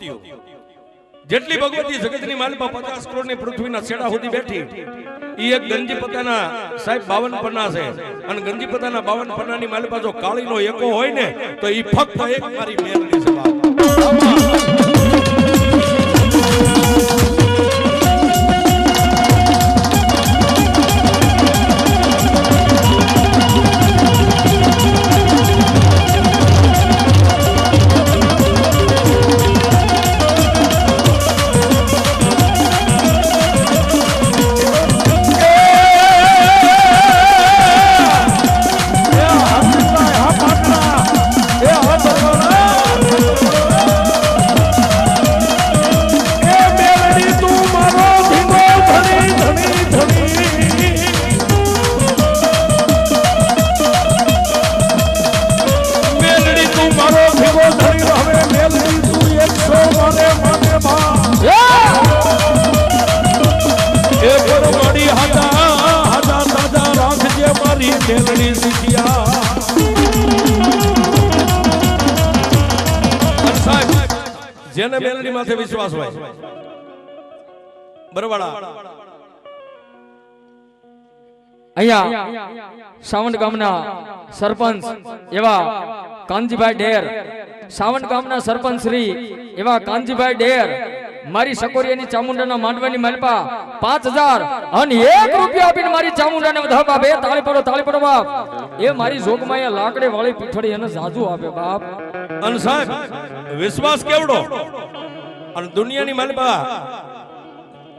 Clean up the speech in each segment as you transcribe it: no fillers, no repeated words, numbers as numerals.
ભગવતીઓ જેટલી ભગવતી જગતની માલિકા 50 કરોડની પૃથ્વીના છેડા સુધી બેઠી ઈ એક ગંજીપતાના સાહેબ 52 પન્ના છે અને ગંજીપતાના 52 પન્નાની માલિકા જો કાળીનો એકો હોય ને તો ઈ ફક્ત એક મારી મેલડી છે બાપ મેલડી શીખ્યા સાહેબ જેને મેલડી માથે વિશ્વાસ હોય બરવાડા અહીંયા સાવંત ગામના સરપંચ એવા કાનજીભાઈ ડેર સાવંત ગામના સરપંચ શ્રી એવા કાનજીભાઈ ડેર મારી સકોરિયાની ચામુંડાના માંડવાની માલપા 5000 અને 1 રૂપિયા આપીને મારી ચામુંડાને વધાવવા બે તાળી પડો બાપ એ મારી જોગમાયા લાકડે વાળી પીઠડી એને જાજુ આપે બાપ અને સાહેબ વિશ્વાસ કેવડો અને દુનિયાની માલપા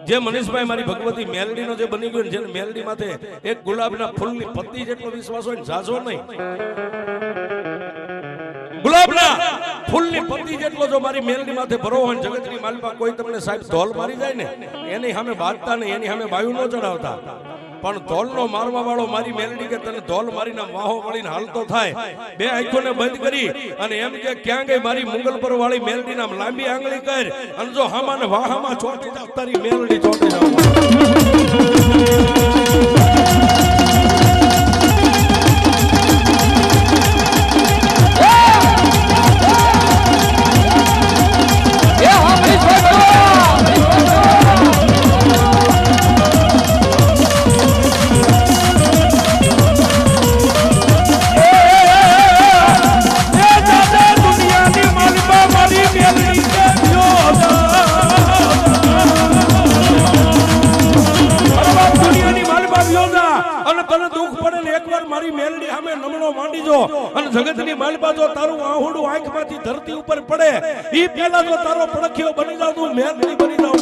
જે મનીષભાઈ મારી ભગવતી મેલડીનો જે બની ગયો જેને મેલડી માથે એક ગુલાબના ફૂલની પત્તી જેટલો વિશ્વાસ હોય ને જાજો નહીં ગુલાબના ફૂલની પત્તી જેટલો જો મારી મેલડી માથે ભરો હોય જગતની માલપા કોઈ તમને સાહેબ ધોલ મારી જાય ને એની સામે બાંધતા નહીં એની સામે બાયુ ન ચડાવતા પણ ધોલનો મારવા વાળો મારી મેલડી કે તને ધોલ મારીને વાહો વળીને હાલતો થાય બે આંખોને બંધ કરી અને એમ કે ક્યાં ગઈ મારી મુગલ પર વાળી મેલડી નામ લાંબી આંગળી કર અને જો હામાને વાહામાં ચોટી જાવ તારી મેલડી ચોટી જાવ જગતની માલપા જો તારું આહુડું આંખમાંથી ધરતી ઉપર પડે ઈ પહેલા જો તારો પડખ્યો બની જાવ તું મેલડી બની જાવ